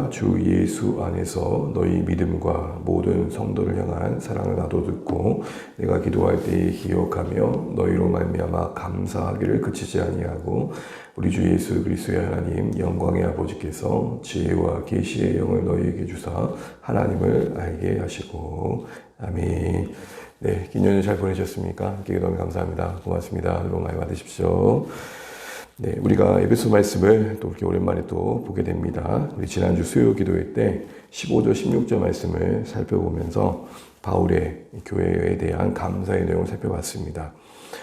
내가 주 예수 안에서 너희 믿음과 모든 성도를 향한 사랑을 나도 듣고 내가 기도할 때에 기억하며 너희로 말미암아 감사하기를 그치지 아니하고 우리 주 예수 그리스도의 하나님 영광의 아버지께서 지혜와 계시의 영을 너희에게 주사 하나님을 알게 하시고 아멘. 네, 긴 연휴 잘 보내셨습니까? 함께 너무 감사합니다. 고맙습니다. 여러분 많이 받으십시오. 네, 우리가 에베소 말씀을 또 이렇게 오랜만에 또 보게 됩니다. 우리 지난주 수요 기도회 때 15절, 16절 말씀을 살펴보면서 바울의 교회에 대한 감사의 내용을 살펴봤습니다.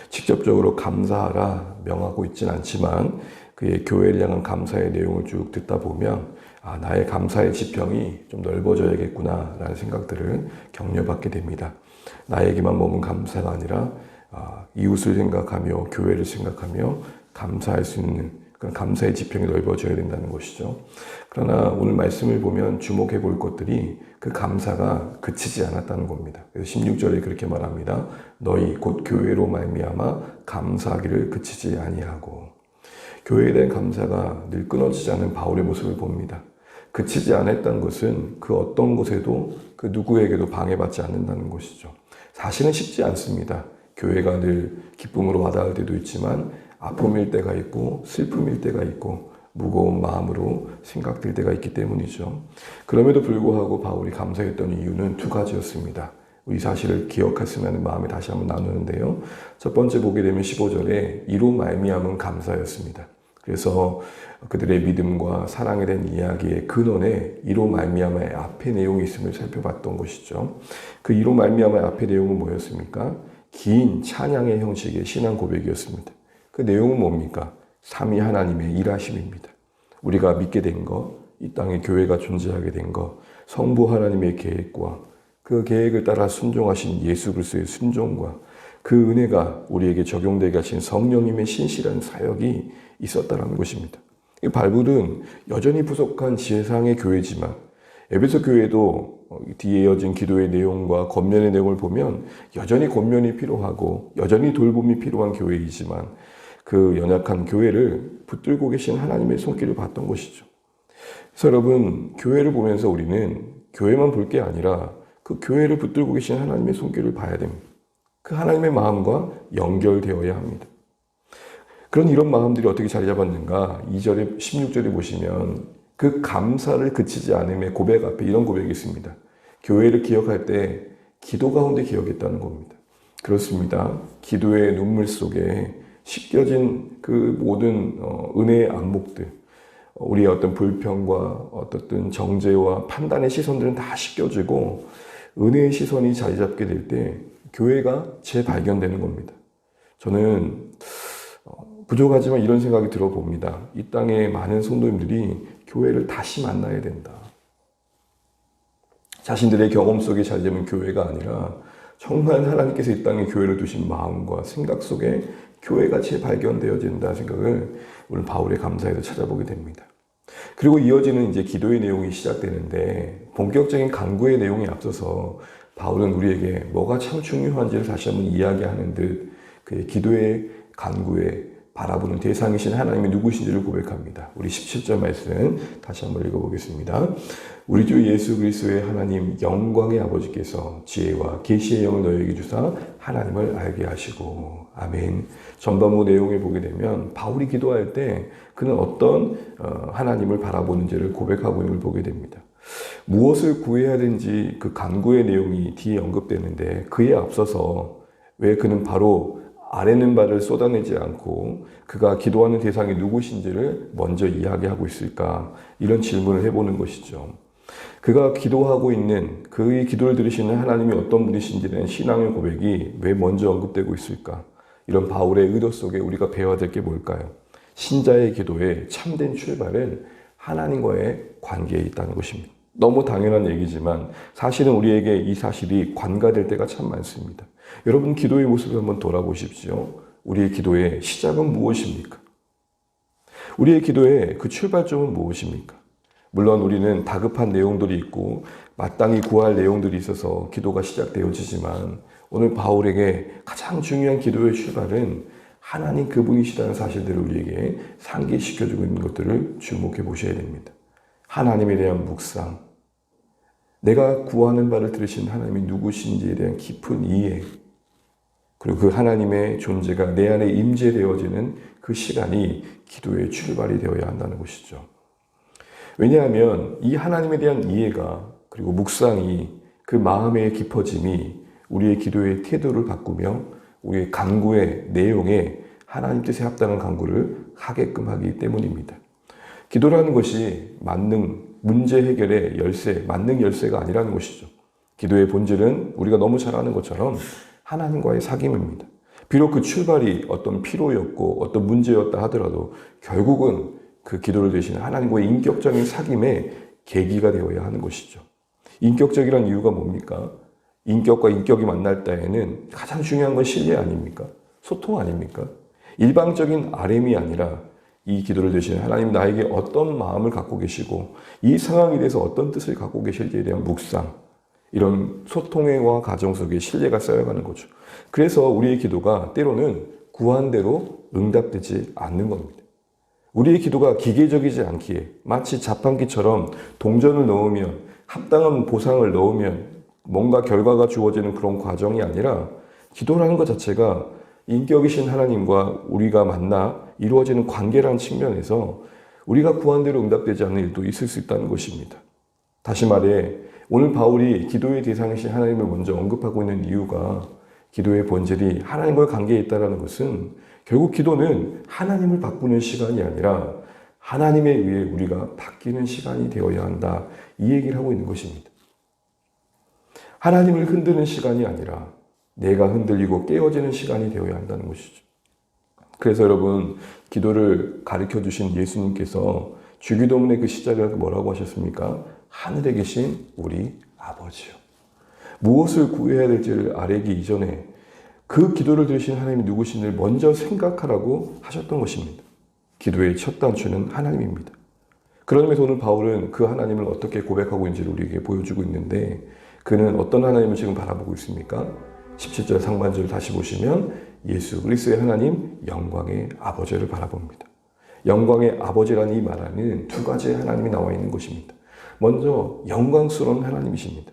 직접적으로 감사하라 명하고 있지는 않지만 그의 교회를 향한 감사의 내용을 쭉 듣다 보면 나의 감사의 지평이 좀 넓어져야겠구나 라는 생각들을 격려받게 됩니다. 나에게만 머문 감사가 아니라 이웃을 생각하며 교회를 생각하며 감사할 수 있는 그런 감사의 지평이 넓어져야 된다는 것이죠. 그러나 오늘 말씀을 보면 주목해 볼 것들이 그 감사가 그치지 않았다는 겁니다. 그래서 16절에 그렇게 말합니다. 너희 곧 교회로 말미암아 감사하기를 그치지 아니하고. 교회에 대한 감사가 늘 끊어지지 않는 바울의 모습을 봅니다. 그치지 않았다는 것은 그 어떤 곳에도 그 누구에게도 방해받지 않는다는 것이죠. 사실은 쉽지 않습니다. 교회가 늘 기쁨으로 와닿을 때도 있지만 아픔일 때가 있고 슬픔일 때가 있고 무거운 마음으로 생각될 때가 있기 때문이죠. 그럼에도 불구하고 바울이 감사했던 이유는 두 가지였습니다. 이 사실을 기억했으면 하는 마음에 다시 한번 나누는데요. 첫 번째 보게 되면 15절에 이로 말미암은 감사였습니다. 그래서 그들의 믿음과 사랑에 대한 이야기의 근원에 이로 말미암아의 앞의 내용이 있음을 살펴봤던 것이죠. 그 이로 말미암아의 앞의 내용은 뭐였습니까? 긴 찬양의 형식의 신앙 고백이었습니다. 그 내용은 뭡니까? 삼위 하나님의 일하심입니다. 우리가 믿게 된 것, 이 땅에 교회가 존재하게 된 것, 성부 하나님의 계획과 그 계획을 따라 순종하신 예수 그리스도의 순종과 그 은혜가 우리에게 적용되게 하신 성령님의 신실한 사역이 있었다는 것입니다. 바울은 여전히 부족한 지혜상의 교회지만 에베소 교회도 뒤에 이어진 기도의 내용과 권면의 내용을 보면 여전히 권면이 필요하고 여전히 돌봄이 필요한 교회이지만 그 연약한 교회를 붙들고 계신 하나님의 손길을 봤던 것이죠. 그래서 여러분, 교회를 보면서 우리는 교회만 볼 게 아니라 그 교회를 붙들고 계신 하나님의 손길을 봐야 됩니다. 그 하나님의 마음과 연결되어야 합니다. 그런 이런 마음들이 어떻게 자리 잡았는가? 2절에 16절에 보시면 그 감사를 그치지 않음의 고백 앞에 이런 고백이 있습니다. 교회를 기억할 때 기도 가운데 기억했다는 겁니다. 그렇습니다. 기도의 눈물 속에 씻겨진 그 모든 은혜의 안목들, 우리의 어떤 불평과 어떤 정죄와 판단의 시선들은 다 씻겨지고 은혜의 시선이 자리 잡게 될 때 교회가 재발견되는 겁니다. 저는 부족하지만 이런 생각이 들어봅니다. 이 땅의 많은 성도님들이 교회를 다시 만나야 된다. 자신들의 경험 속에 자리 잡은 교회가 아니라 정말 하나님께서 이 땅에 교회를 두신 마음과 생각 속에 교회가 재발견되어진다는 생각을 오늘 바울의 감사에서 찾아보게 됩니다. 그리고 이어지는 이제 기도의 내용이 시작되는데 본격적인 간구의 내용에 앞서서 바울은 우리에게 뭐가 참 중요한지를 다시 한번 이야기하는 듯 그의 기도의 간구에 바라보는 대상이신 하나님이 누구신지를 고백합니다. 우리 17절 말씀 다시 한번 읽어보겠습니다. 우리 주 예수 그리스도의 하나님 영광의 아버지께서 지혜와 계시의 영을 너희에게 주사 하나님을 알게 하시고 아멘. 전반부 내용을 보게 되면 바울이 기도할 때 그는 어떤 하나님을 바라보는지를 고백하고 있는 걸 보게 됩니다. 무엇을 구해야 되는지 그 간구의 내용이 뒤에 언급되는데 그에 앞서서 왜 그는 바로 아뢰는 바를 쏟아내지 않고 그가 기도하는 대상이 누구신지를 먼저 이야기하고 있을까? 이런 질문을 해보는 것이죠. 그가 기도하고 있는 그의 기도를 들으시는 하나님이 어떤 분이신지에 대한 신앙의 고백이 왜 먼저 언급되고 있을까? 이런 바울의 의도 속에 우리가 배워야 될 게 뭘까요? 신자의 기도의 참된 출발은 하나님과의 관계에 있다는 것입니다. 너무 당연한 얘기지만 사실은 우리에게 이 사실이 관가될 때가 참 많습니다. 여러분 기도의 모습을 한번 돌아보십시오. 우리의 기도의 시작은 무엇입니까? 우리의 기도의 그 출발점은 무엇입니까? 물론 우리는 다급한 내용들이 있고 마땅히 구할 내용들이 있어서 기도가 시작되어지지만 오늘 바울에게 가장 중요한 기도의 출발은 하나님 그분이시다는 사실들을 우리에게 상기시켜주고 있는 것들을 주목해 보셔야 됩니다. 하나님에 대한 묵상, 내가 구하는 바를 들으신 하나님이 누구신지에 대한 깊은 이해, 그리고 그 하나님의 존재가 내 안에 임재되어지는 그 시간이 기도의 출발이 되어야 한다는 것이죠. 왜냐하면 이 하나님에 대한 이해가, 그리고 묵상이, 그 마음의 깊어짐이 우리의 기도의 태도를 바꾸며 우리의 간구의 내용에 하나님 뜻에 합당한 간구를 하게끔 하기 때문입니다. 기도라는 것이 문제 해결의 열쇠, 만능 열쇠가 아니라는 것이죠. 기도의 본질은 우리가 너무 잘 아는 것처럼 하나님과의 사귐입니다. 비록 그 출발이 어떤 피로였고 어떤 문제였다 하더라도 결국은 그 기도를 대신 하나님과의 인격적인 사귐의 계기가 되어야 하는 것이죠. 인격적이란 이유가 뭡니까? 인격과 인격이 만날 때에는 가장 중요한 건 신뢰 아닙니까? 소통 아닙니까? 일방적인 RM이 아니라 이 기도를 대신 하나님 나에게 어떤 마음을 갖고 계시고 이 상황에 대해서 어떤 뜻을 갖고 계실지에 대한 묵상, 이런 소통과 과정 속에 신뢰가 쌓여가는 거죠. 그래서 우리의 기도가 때로는 구한 대로 응답되지 않는 겁니다. 우리의 기도가 기계적이지 않기에 마치 자판기처럼 동전을 넣으면 합당한 보상을 넣으면 뭔가 결과가 주어지는 그런 과정이 아니라 기도라는 것 자체가 인격이신 하나님과 우리가 만나 이루어지는 관계라는 측면에서 우리가 구한 대로 응답되지 않는 일도 있을 수 있다는 것입니다. 다시 말해 오늘 바울이 기도의 대상이신 하나님을 먼저 언급하고 있는 이유가 기도의 본질이 하나님과의 관계에 있다는 것은 결국 기도는 하나님을 바꾸는 시간이 아니라 하나님에 의해 우리가 바뀌는 시간이 되어야 한다, 이 얘기를 하고 있는 것입니다. 하나님을 흔드는 시간이 아니라 내가 흔들리고 깨어지는 시간이 되어야 한다는 것이죠. 그래서 여러분, 기도를 가르쳐 주신 예수님께서 주기도문의 그 시작을 뭐라고 하셨습니까? 하늘에 계신 우리 아버지요. 무엇을 구해야 될지를 아뢰기 이전에 그 기도를 들으신 하나님이 누구신지를 먼저 생각하라고 하셨던 것입니다. 기도의 첫 단추는 하나님입니다. 그런 의미에서 오늘 바울은 그 하나님을 어떻게 고백하고 있는지를 우리에게 보여주고 있는데, 그는 어떤 하나님을 지금 바라보고 있습니까? 17절 상반절을 다시 보시면 예수 그리스도의 하나님, 영광의 아버지를 바라봅니다. 영광의 아버지라는 이 말에는 두 가지의 하나님이 나와 있는 것입니다. 먼저 영광스러운 하나님이십니다.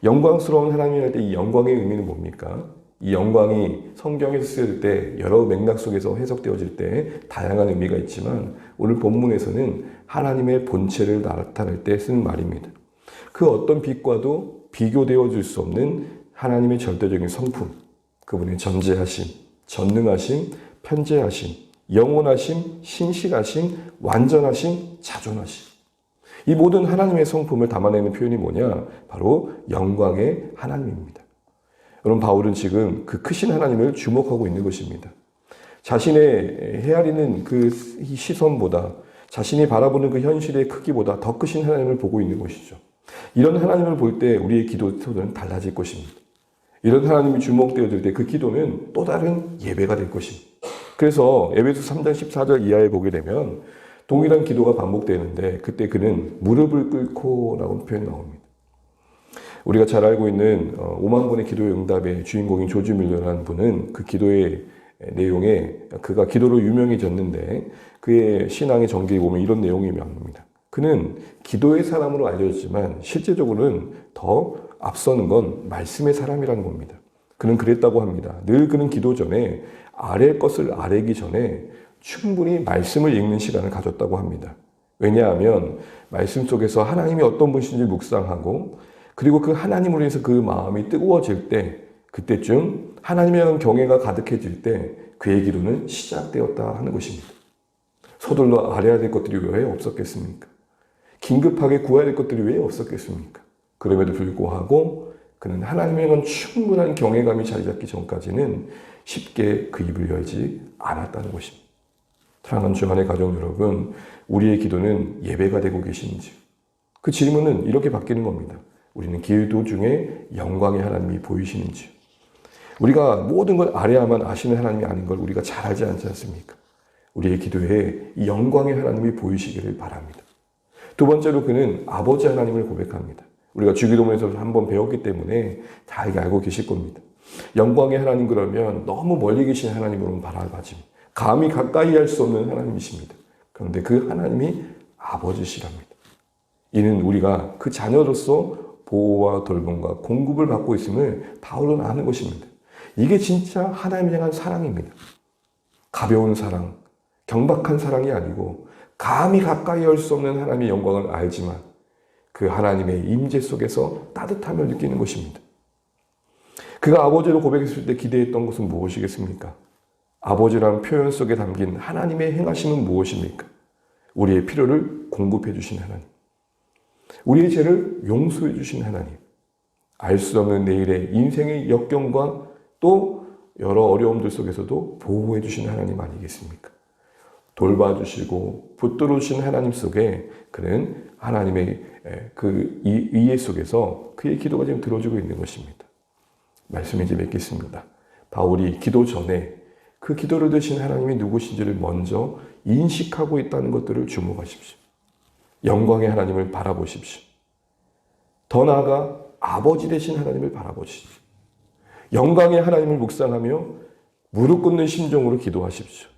영광스러운 하나님이랄 때 이 영광의 의미는 뭡니까? 이 영광이 성경에서 쓰일 때 여러 맥락 속에서 해석되어질 때 다양한 의미가 있지만 오늘 본문에서는 하나님의 본체를 나타낼 때 쓰는 말입니다. 그 어떤 빛과도 비교되어 줄 수 없는 하나님의 절대적인 성품, 그분의 전제하심, 전능하심, 편재하심, 영원하심, 신실하심, 완전하심, 자존하심. 이 모든 하나님의 성품을 담아내는 표현이 뭐냐? 바로 영광의 하나님입니다. 여러분, 바울은 지금 그 크신 하나님을 주목하고 있는 것입니다. 자신의 헤아리는 그 시선보다, 자신이 바라보는 그 현실의 크기보다 더 크신 하나님을 보고 있는 것이죠. 이런 하나님을 볼 때 우리의 기도 태도는 달라질 것입니다. 이런 하나님이 주목되어질 때 그 기도는 또 다른 예배가 될 것입니다. 그래서 에베소 3장 14절 이하에 보게 되면 동일한 기도가 반복되는데 그때 그는 무릎을 꿇고 라고 표현이 나옵니다. 우리가 잘 알고 있는 5만 번의 기도의 응답의 주인공인 조지 밀러라는 분은 그 기도의 내용에 그가 기도로 유명해졌는데 그의 신앙의 전기에 보면 이런 내용이 나옵니다. 그는 기도의 사람으로 알려졌지만 실제적으로는 더 앞서는 건 말씀의 사람이라는 겁니다. 그는 그랬다고 합니다. 늘 그는 기도 전에 아랠 것을 아뢰기 전에 충분히 말씀을 읽는 시간을 가졌다고 합니다. 왜냐하면 말씀 속에서 하나님이 어떤 분이신지 묵상하고 그리고 그 하나님으로 인해서 그 마음이 뜨거워질 때 그때쯤 하나님에 대한 경외가 가득해질 때 그의 기도는 시작되었다 하는 것입니다. 서둘러 아뢰야 될 것들이 왜 없었겠습니까? 긴급하게 구해야 될 것들이 왜 없었겠습니까? 그럼에도 불구하고 그는 하나님에 대한 충분한 경외감이 자리 잡기 전까지는 쉽게 그 입을 열지 않았다는 것입니다. 사랑하는 주안의 가족 여러분, 우리의 기도는 예배가 되고 계신지? 그 질문은 이렇게 바뀌는 겁니다. 우리는 기도 중에 영광의 하나님이 보이시는지? 우리가 모든 걸 아뢰야만 아시는 하나님이 아닌 걸 우리가 잘 알지 않지 않습니까? 우리의 기도에 이 영광의 하나님이 보이시기를 바랍니다. 두 번째로 그는 아버지 하나님을 고백합니다. 우리가 주기도문에서 한번 배웠기 때문에 다 알고 계실 겁니다. 영광의 하나님 그러면 너무 멀리 계신 하나님으로는 바라봐집니다. 감히 가까이 할 수 없는 하나님이십니다. 그런데 그 하나님이 아버지시랍니다. 이는 우리가 그 자녀로서 보호와 돌봄과 공급을 받고 있음을 바울은 아는 것입니다. 이게 진짜 하나님을 향한 사랑입니다. 가벼운 사랑, 경박한 사랑이 아니고 감히 가까이 할 수 없는 하나님의 영광을 알지만 그 하나님의 임재 속에서 따뜻함을 느끼는 것입니다. 그가 아버지로 고백했을 때 기대했던 것은 무엇이겠습니까? 아버지라는 표현 속에 담긴 하나님의 행하심은 무엇입니까? 우리의 필요를 공급해 주신 하나님, 우리의 죄를 용서해 주신 하나님, 알 수 없는 내일의 인생의 역경과 또 여러 어려움들 속에서도 보호해 주신 하나님 아니겠습니까? 돌봐주시고 붙들어 주신 하나님 속에 그는 하나님의 그 이해 속에서 그의 기도가 지금 들어주고 있는 것입니다. 말씀을 이제 맺겠습니다. 바울이 기도 전에 그 기도를 드신 하나님이 누구신지를 먼저 인식하고 있다는 것들을 주목하십시오. 영광의 하나님을 바라보십시오. 더 나아가 아버지 되신 하나님을 바라보십시오. 영광의 하나님을 묵상하며 무릎 꿇는 심정으로 기도하십시오.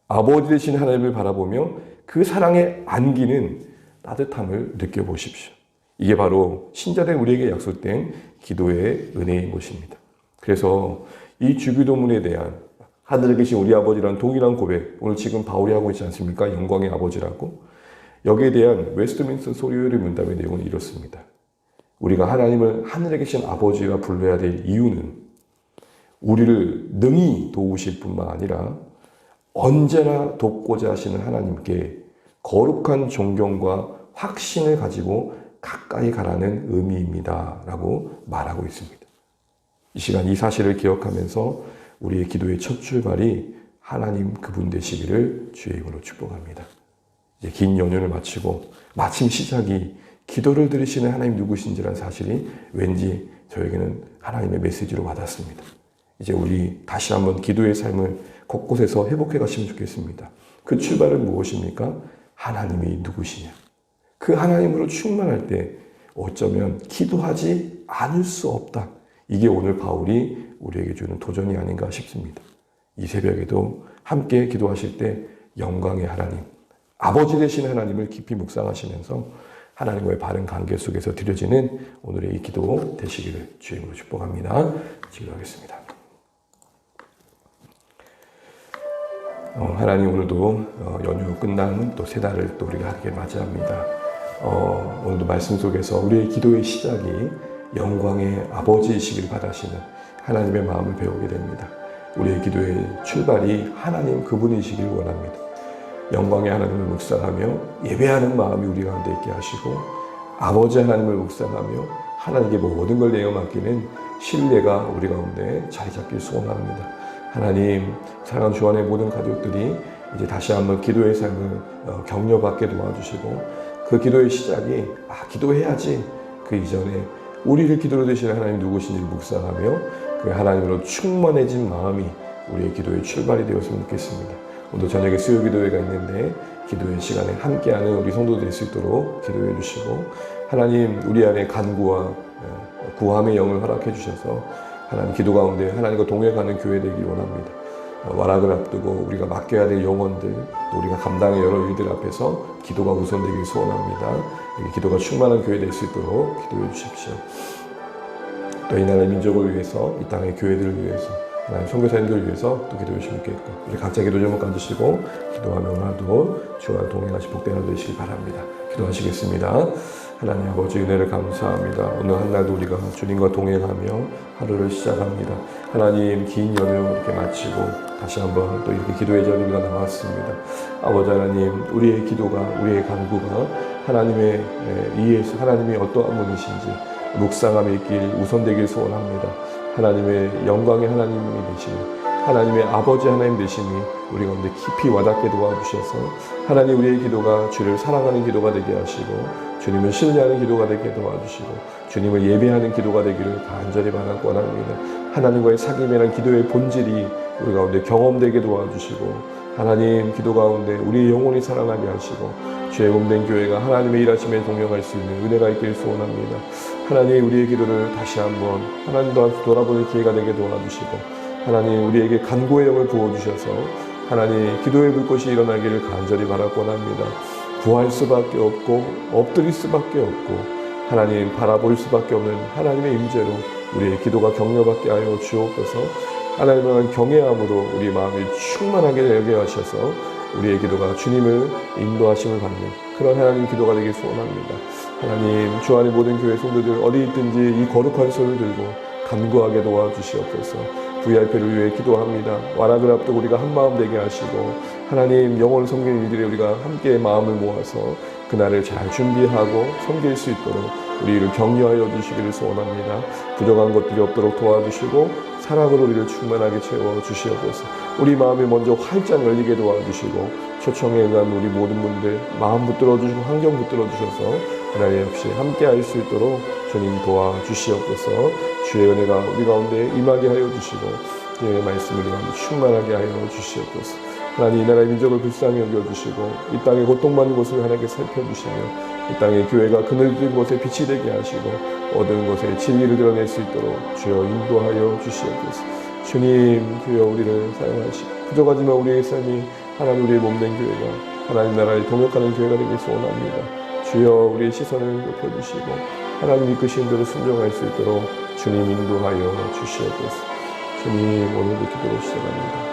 아버지 되신 하나님을 바라보며 그 사랑에 안기는 따뜻함을 느껴보십시오. 이게 바로 신자된 우리에게 약속된 기도의 은혜인 것입니다. 그래서 이 주기도문에 대한 하늘에 계신 우리 아버지라는 동일한 고백, 오늘 지금 바울이 하고 있지 않습니까? 영광의 아버지라고. 여기에 대한 웨스트민스터 소리요리 문답의 내용은 이렇습니다. 우리가 하나님을 하늘에 계신 아버지라 불러야 될 이유는 우리를 능히 도우실 뿐만 아니라 언제나 돕고자 하시는 하나님께 거룩한 존경과 확신을 가지고 가까이 가라는 의미입니다. 라고 말하고 있습니다. 이 시간 이 사실을 기억하면서 우리의 기도의 첫 출발이 하나님 그분 되시기를 주의 이름으로 축복합니다. 이제 긴 연휴를 마치고 마침 시작이 기도를 들으시는 하나님 누구신지라는 사실이 왠지 저에게는 하나님의 메시지로 와닿습니다. 이제 우리 다시 한번 기도의 삶을 곳곳에서 회복해 가시면 좋겠습니다. 그 출발은 무엇입니까? 하나님이 누구시냐. 그 하나님으로 충만할 때 어쩌면 기도하지 않을 수 없다. 이게 오늘 바울이 우리에게 주는 도전이 아닌가 싶습니다. 이 새벽에도 함께 기도하실 때 영광의 하나님, 아버지 되신 하나님을 깊이 묵상하시면서 하나님과의 바른 관계 속에서 드려지는 오늘의 이 기도 되시기를 주님으로 축복합니다. 기도하겠습니다. 하나님 오늘도 연휴 끝난 또 새 달을 또 우리가 함께 맞이합니다. 오늘도 말씀 속에서 우리의 기도의 시작이 영광의 아버지이시길 바라시는 하나님의 마음을 배우게 됩니다. 우리의 기도의 출발이 하나님 그분이시길 원합니다. 영광의 하나님을 묵상하며 예배하는 마음이 우리 가운데 있게 하시고 아버지 하나님을 묵상하며 하나님께 모든 걸 내어 맡기는 신뢰가 우리 가운데 자리 잡길 소원합니다. 하나님, 사랑하는 주 안의 모든 가족들이 이제 다시 한번 기도의 삶을 격려받게 도와주시고 그 기도의 시작이 기도해야지 그 이전에 우리를 기도로 되시는 하나님 누구신지를 묵상하며 그 하나님으로 충만해진 마음이 우리의 기도의 출발이 되었으면 좋겠습니다. 오늘 저녁에 수요 기도회가 있는데 기도의 시간에 함께하는 우리 성도들 될 수 있도록 기도해 주시고 하나님 우리 안에 간구와 구함의 영을 허락해 주셔서 하나님 기도 가운데 하나님과 동행하는 교회 되길 원합니다. 완악을 앞두고 우리가 맡겨야 될 영혼들 또 우리가 감당의 여러 일들 앞에서 기도가 우선되길 소원합니다. 기도가 충만한 교회 될 수 있도록 기도해 주십시오. 또 이 나라의 민족을 위해서 이 땅의 교회들을 위해서 하나님 선교사님들을 위해서 또 기도해 주시면 좋겠고 우리 각자 기도 제목 가지시고 기도하며 오늘도 주와 동행하시 복된 하루 되시길 바랍니다. 기도하시겠습니다. 하나님 아버지 은혜를 감사합니다. 오늘 한날도 우리가 주님과 동행하며 하루를 시작합니다. 하나님 긴 연휴 이렇게 마치고 다시 한번 또 이렇게 기도의 자리에 우리가 나왔습니다. 아버지 하나님 우리의 기도가 우리의 간구가 하나님의 이해에서 하나님이 어떠한 분이신지 묵상함에 있길 우선되길 소원합니다. 하나님의 영광의 하나님이 되시니 하나님의 아버지 하나님 되심이 우리 가운데 깊이 와닿게 도와주셔서 하나님 우리의 기도가 주를 사랑하는 기도가 되게 하시고 주님을 신뢰하는 기도가 되게 도와주시고 주님을 예배하는 기도가 되기를 간절히 바라고 원합니다. 하나님과의 사귐이라는 기도의 본질이 우리 가운데 경험되게 도와주시고 하나님 기도 가운데 우리의 영혼이 살아나게 하시고 주의 몸된 교회가 하나님의 일하심에 동행할 수 있는 은혜가 있길 소원합니다. 하나님 우리의 기도를 다시 한번 하나님도 돌아보는 기회가 되게 도와주시고 하나님 우리에게 간구의 영을 부어주셔서 하나님 기도의 불꽃이 일어나기를 간절히 바라고 원합니다. 구할 수밖에 없고 엎드릴 수밖에 없고 하나님 바라볼 수밖에 없는 하나님의 임재로 우리의 기도가 격려받게 하여 주옵소서. 하나님을 경외함으로 우리 마음이 충만하게 되게 하셔서 우리의 기도가 주님을 인도하심을 받는 그런 하나님 기도가 되길 소원합니다. 하나님 주 안의 모든 교회 성도들 어디 있든지 이 거룩한 손을 들고 간구하게 도와주시옵소서. VIP를 위해 기도합니다. 완악을 앞두고 우리가 한마음 되게 하시고 하나님 영혼을 섬기는 이들의 우리가 함께 마음을 모아서 그날을 잘 준비하고 섬길 수 있도록 우리를 격려하여 주시기를 소원합니다. 부족한 것들이 없도록 도와주시고 사랑으로 우리를 충만하게 채워주시옵소서. 우리 마음이 먼저 활짝 열리게 도와주시고 초청에 응한 우리 모든 분들 마음 붙들어 주시고 환경 붙들어 주셔서 하나님 역시 함께 할 수 있도록 주님 도와주시옵소서. 주의 은혜가 우리 가운데 임하게 하여 주시고 주의 말씀을 충만하게 하여 주시옵소서. 하나님 이 나라의 민족을 불쌍히 여겨주시고 이 땅에 고통받는 곳을 하나님께 살펴주시며 이 땅의 교회가 그늘진 곳에 빛이 되게 하시고 어두운 곳에 진리를 드러낼 수 있도록 주여 인도하여 주시옵소서. 주님 주여 우리를 사용하시고 부족하지만 우리의 삶이 하나님 우리의 몸된 교회가 하나님 나라에 동역하는 교회가 되길 소원합니다. 주여 우리의 시선을 높여주시고 하나님 이끄신 대로 순종할 수 있도록 주님 인도하여 주시옵소서. 주님 오늘도 기도로 시작합니다.